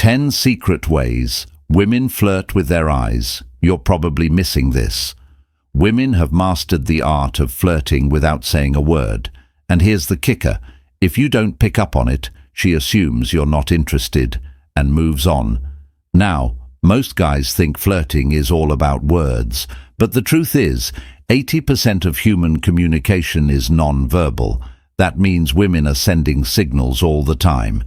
10 secret ways women flirt with their eyes. You're probably missing this. Women have mastered the art of flirting without saying a word. And here's the kicker. If you don't pick up on it, she assumes you're not interested and moves on. Now, most guys think flirting is all about words, but the truth is, 80% of human communication is non-verbal. That means women are sending signals all the time.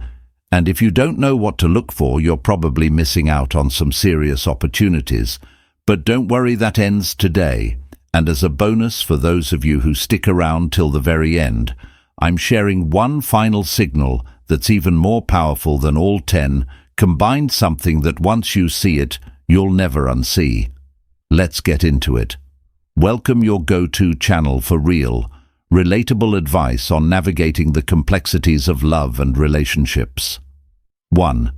And if you don't know what to look for, you're probably missing out on some serious opportunities. But don't worry, that ends today. And as a bonus for those of you who stick around till the very end, I'm sharing one final signal that's even more powerful than all 10, combined, something that once you see it, you'll never unsee. Let's get into it. Welcome your go-to channel for real, relatable advice on navigating the complexities of love and relationships. 1.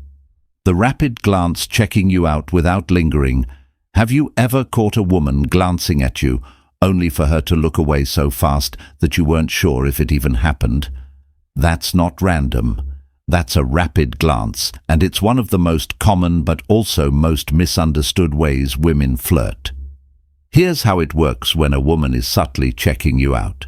The rapid glance, checking you out without lingering. Have you ever caught a woman glancing at you, only for her to look away so fast that you weren't sure if it even happened? That's not random. That's a rapid glance, and it's one of the most common but also most misunderstood ways women flirt. Here's how it works when a woman is subtly checking you out.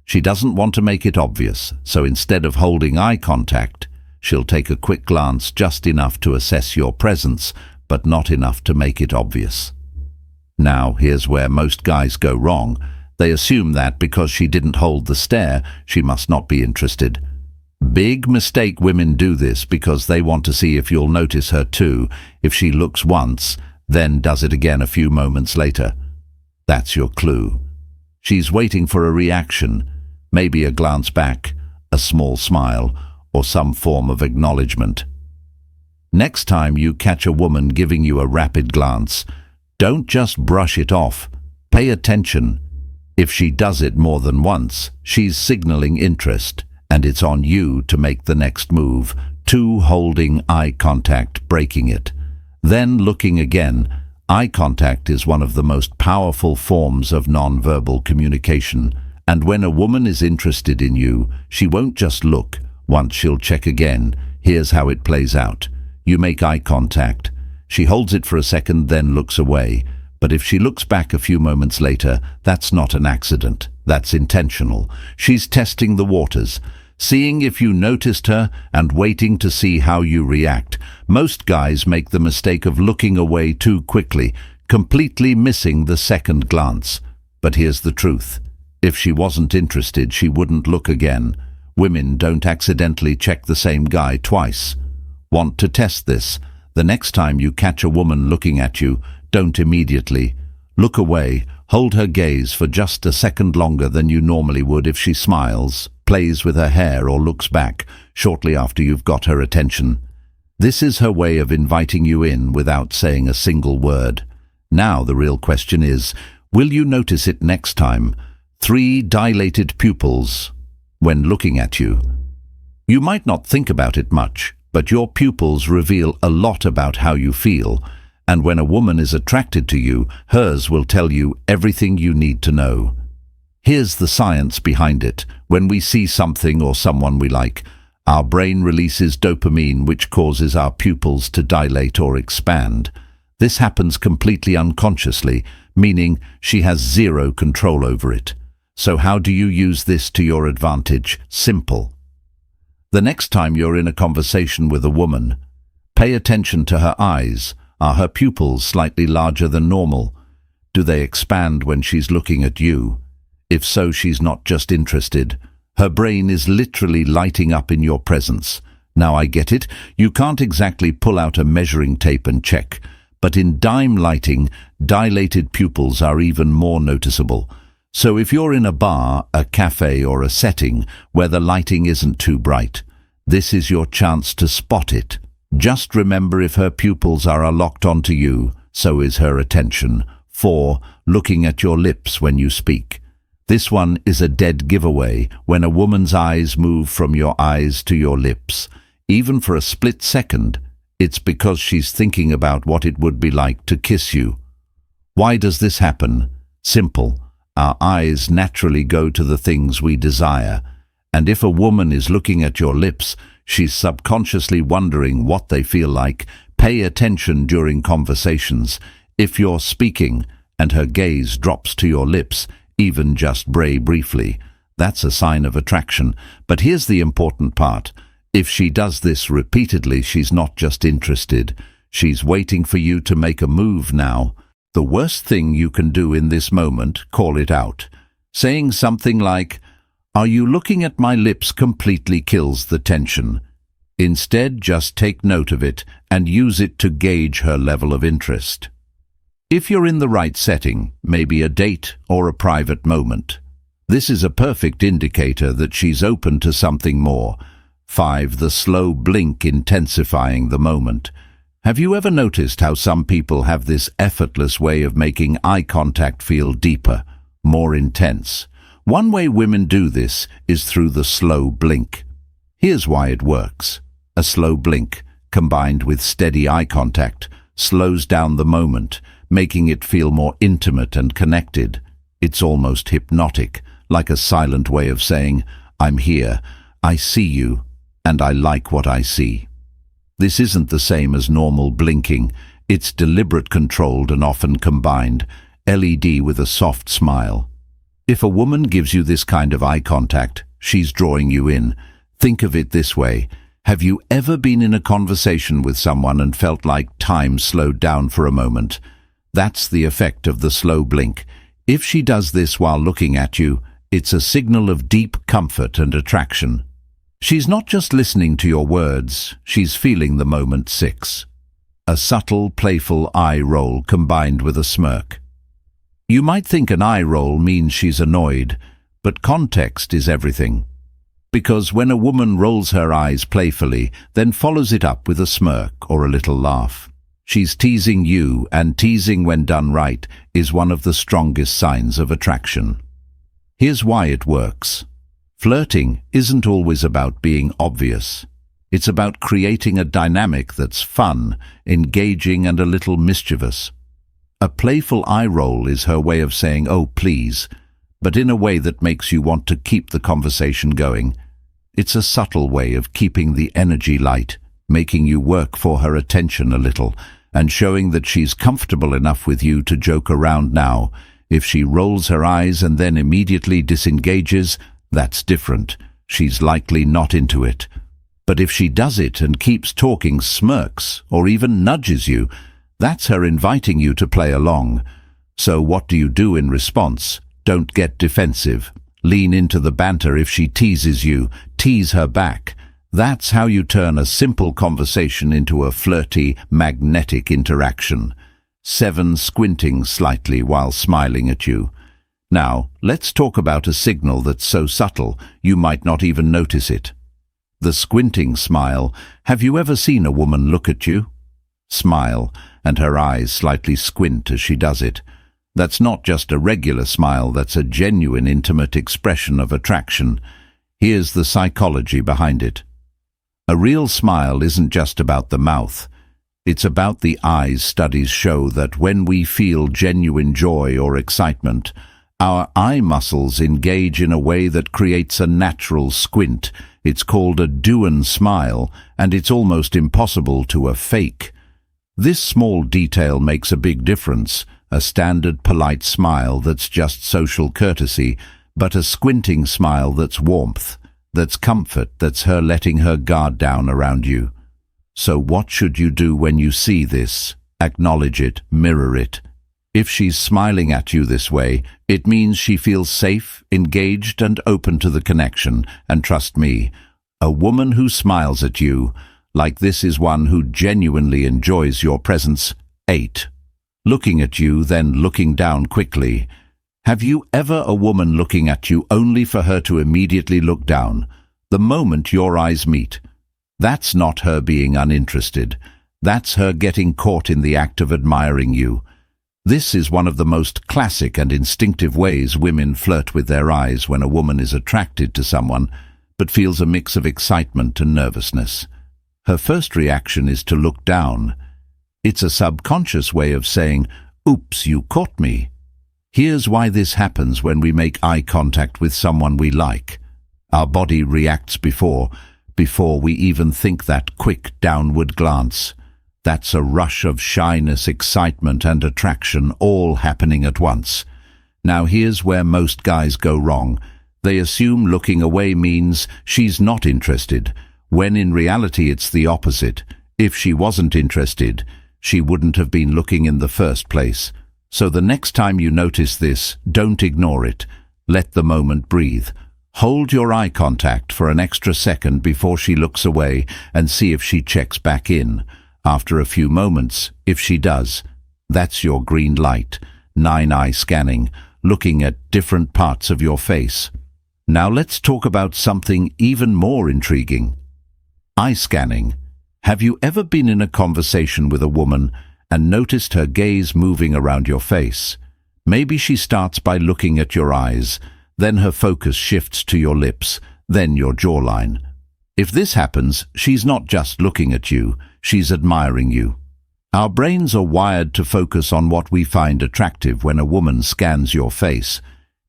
She doesn't want to make it obvious, so instead of holding eye contact, she'll take a quick glance, just enough to assess your presence, but not enough to make it obvious. Now, here's where most guys go wrong. They assume that because she didn't hold the stare, she must not be interested. Big mistake. Women do this because they want to see if you'll notice her too. If she looks once, then does it again a few moments later. That's your clue. She's waiting for a reaction, maybe a glance back, a small smile, or some form of acknowledgement. Next time you catch a woman giving you a rapid glance, don't just brush it off. Pay attention. If she does it more than once, she's signaling interest, and it's on you to make the next move. 2. Holding eye contact, breaking it. Then looking again. Eye contact is one of the most powerful forms of non-verbal communication, and when a woman is interested in you, she won't just look. Once she'll check again. Here's how it plays out. You make eye contact. She holds it for a second, then looks away. But if she looks back a few moments later, that's not an accident. That's intentional. She's testing the waters, seeing if you noticed her and waiting to see how you react. Most guys make the mistake of looking away too quickly, completely missing the second glance. But here's the truth. If she wasn't interested, she wouldn't look again. Women don't accidentally check the same guy twice. Want to test this? The next time you catch a woman looking at you, don't immediately look away. Hold her gaze for just a second longer than you normally would. If she smiles, plays with her hair, or looks back shortly after you've got her attention, this is her way of inviting you in without saying a single word. Now the real question is, will you notice it next time? 3. Dilated pupils when looking at you. You might not think about it much, but your pupils reveal a lot about how you feel, and when a woman is attracted to you, hers will tell you everything you need to know. Here's the science behind it. When we see something or someone we like, our brain releases dopamine, which causes our pupils to dilate or expand. This happens completely unconsciously, meaning she has zero control over it. So how do you use this to your advantage? Simple. The next time you're in a conversation with a woman, pay attention to her eyes. Are her pupils slightly larger than normal? Do they expand when she's looking at you? If so, she's not just interested. Her brain is literally lighting up in your presence. Now I get it. You can't exactly pull out a measuring tape and check, but in dim lighting, dilated pupils are even more noticeable. So if you're in a bar, a cafe, or a setting where the lighting isn't too bright, this is your chance to spot it. Just remember, if her pupils are locked onto you, so is her attention. 4. Looking at your lips when you speak. This one is a dead giveaway. When a woman's eyes move from your eyes to your lips, even for a split second, it's because she's thinking about what it would be like to kiss you. Why does this happen? Simple. Our eyes naturally go to the things we desire, and if a woman is looking at your lips, She's subconsciously wondering what they feel like. Pay attention during conversations. If you're speaking and her gaze drops to your lips, even just briefly, that's a sign of attraction. But here's the important part. If she does this repeatedly, she's not just interested. She's waiting for you to make a move now. The worst thing you can do in this moment, call it out. Saying something like, "Are you looking at my lips?" completely kills the tension. Instead, just take note of it and use it to gauge her level of interest. If you're in the right setting, maybe a date or a private moment, this is a perfect indicator that she's open to something more. 5. The slow blink, intensifying the moment. Have you ever noticed how some people have this effortless way of making eye contact feel deeper, more intense? One way women do this is through the slow blink. Here's why it works. A slow blink, combined with steady eye contact, slows down the moment, making it feel more intimate and connected. It's almost hypnotic, like a silent way of saying, "I'm here, I see you, and I like what I see." This isn't the same as normal blinking. It's deliberate, controlled, and often combined. LED with a soft smile. If a woman gives you this kind of eye contact, she's drawing you in. Think of it this way. Have you ever been in a conversation with someone and felt like time slowed down for a moment? That's the effect of the slow blink. If she does this while looking at you, it's a signal of deep comfort and attraction. She's not just listening to your words, she's feeling the moment. 6. A subtle, playful eye roll combined with a smirk. You might think an eye roll means she's annoyed, but context is everything. Because when a woman rolls her eyes playfully, then follows it up with a smirk or a little laugh, she's teasing you, and teasing when done right is one of the strongest signs of attraction. Here's why it works. Flirting isn't always about being obvious. It's about creating a dynamic that's fun, engaging, and a little mischievous. A playful eye roll is her way of saying, "Oh, please," but in a way that makes you want to keep the conversation going. It's a subtle way of keeping the energy light, making you work for her attention a little, and showing that she's comfortable enough with you to joke around now. If she rolls her eyes and then immediately disengages, that's different. She's likely not into it. But if she does it and keeps talking, smirks, or even nudges you, that's her inviting you to play along. So what do you do in response? Don't get defensive. Lean into the banter. If she teases you, tease her back. That's how you turn a simple conversation into a flirty, magnetic interaction. 7. Squinting slightly while smiling at you. Now, let's talk about a signal that's so subtle you might not even notice it. The squinting smile. Have you ever seen a woman look at you, smile, and her eyes slightly squint as she does it? That's not just a regular smile, that's a genuine, intimate expression of attraction. Here's the psychology behind it. A real smile isn't just about the mouth. It's about the eyes. Studies show that when we feel genuine joy or excitement, our eye muscles engage in a way that creates a natural squint. It's called a Duan smile, and it's almost impossible to fake. This small detail makes a big difference. A standard polite smile that's just social courtesy, but a squinting smile that's warmth, that's comfort, that's her letting her guard down around you. So what should you do when you see this? Acknowledge it, mirror it. If she's smiling at you this way, it means she feels safe, engaged, and open to the connection. And trust me, a woman who smiles at you like this is one who genuinely enjoys your presence. 8. Looking at you, then looking down quickly. Have you ever a woman looking at you only for her to immediately look down? The moment your eyes meet. That's not her being uninterested. That's her getting caught in the act of admiring you. This is one of the most classic and instinctive ways women flirt with their eyes when a woman is attracted to someone, but feels a mix of excitement and nervousness. Her first reaction is to look down. It's a subconscious way of saying, "Oops, you caught me." Here's why this happens when we make eye contact with someone we like. Our body reacts before before we even think that quick downward glance. That's a rush of shyness, excitement, and attraction all happening at once. Now here's where most guys go wrong. They assume looking away means she's not interested, when in reality it's the opposite. If she wasn't interested, she wouldn't have been looking in the first place. So the next time you notice this, don't ignore it. Let the moment breathe. Hold your eye contact for an extra second before she looks away and see if she checks back in. After a few moments, if she does, that's your green light. 9-eye scanning, looking at different parts of your face. Now let's talk about something even more intriguing. Eye scanning. Have you ever been in a conversation with a woman and noticed her gaze moving around your face? Maybe she starts by looking at your eyes, then her focus shifts to your lips, then your jawline. If this happens, she's not just looking at you, she's admiring you. Our brains are wired to focus on what we find attractive when a woman scans your face.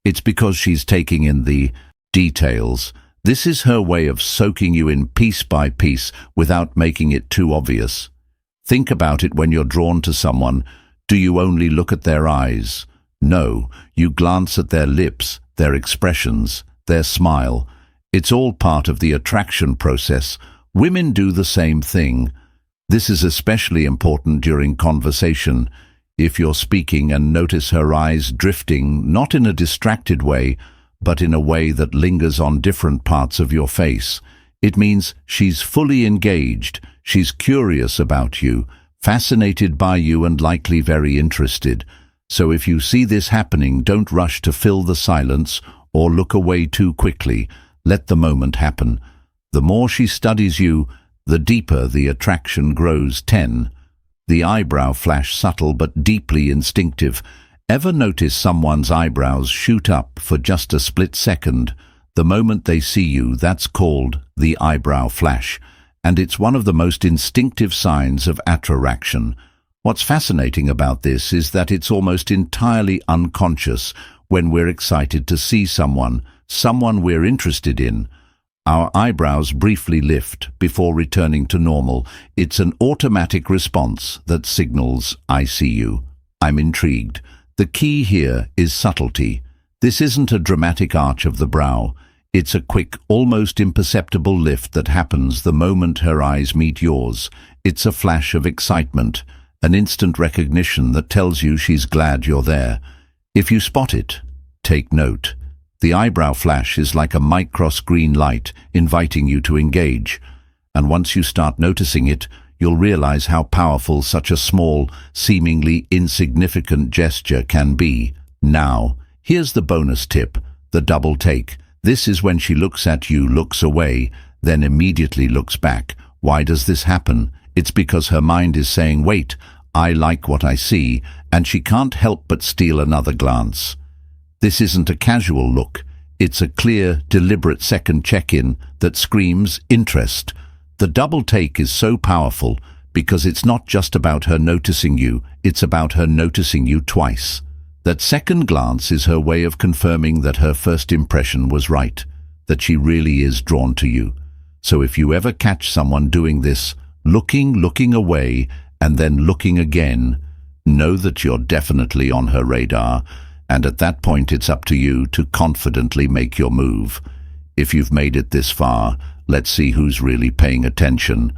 It's because she's taking in the details. This is her way of soaking you in piece by piece without making it too obvious. Think about it when you're drawn to someone. Do you only look at their eyes? No, you glance at their lips, their expressions, their smile. It's all part of the attraction process. Women do the same thing. This is especially important during conversation. If you're speaking and notice her eyes drifting, not in a distracted way, but in a way that lingers on different parts of your face, it means she's fully engaged, she's curious about you, fascinated by you, and likely very interested. So if you see this happening, don't rush to fill the silence or look away too quickly. Let the moment happen. The more she studies you, the deeper the attraction grows. 10. The eyebrow flash, subtle but deeply instinctive. Ever notice someone's eyebrows shoot up for just a split second? The moment they see you, that's called the eyebrow flash, and it's one of the most instinctive signs of attraction. What's fascinating about this is that it's almost entirely unconscious. When we're excited to see someone we're interested in, our eyebrows briefly lift before returning to normal. It's an automatic response that signals, I see you, I'm intrigued. The key here is subtlety. This isn't a dramatic arch of the brow. It's a quick, almost imperceptible lift that happens the moment her eyes meet yours. It's a flash of excitement, an instant recognition that tells you she's glad you're there. If you spot it, take note. The eyebrow flash is like a micro-green light inviting you to engage. And once you start noticing it, you'll realize how powerful such a small, seemingly insignificant gesture can be. Now, here's the bonus tip, the double take. This is when she looks at you, looks away, then immediately looks back. Why does this happen? It's because her mind is saying, wait, I like what I see, and she can't help but steal another glance. This isn't a casual look. It's a clear, deliberate second check-in that screams interest. The double take is so powerful because it's not just about her noticing you, it's about her noticing you twice. That second glance is her way of confirming that her first impression was right, that she really is drawn to you. So if you ever catch someone doing this, looking away, and then looking again, know that you're definitely on her radar, and at that point it's up to you to confidently make your move. If you've made it this far, let's see who's really paying attention.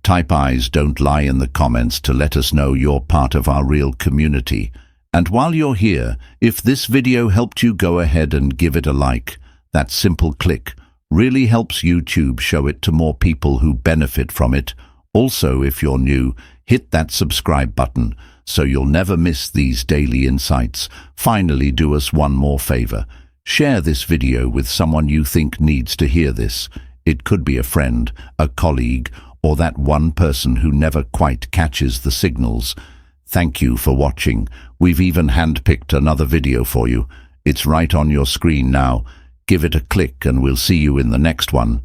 Type eyes don't lie in the comments to let us know you're part of our real community. And while you're here, if this video helped you, go ahead and give it a like. That simple click really helps YouTube show it to more people who benefit from it. Also, if you're new, hit that subscribe button so you'll never miss these daily insights. Finally, do us one more favor. Share this video with someone you think needs to hear this. It could be a friend, a colleague, or that one person who never quite catches the signals. Thank you for watching. We've even handpicked another video for you. It's right on your screen now. Give it a click and we'll see you in the next one.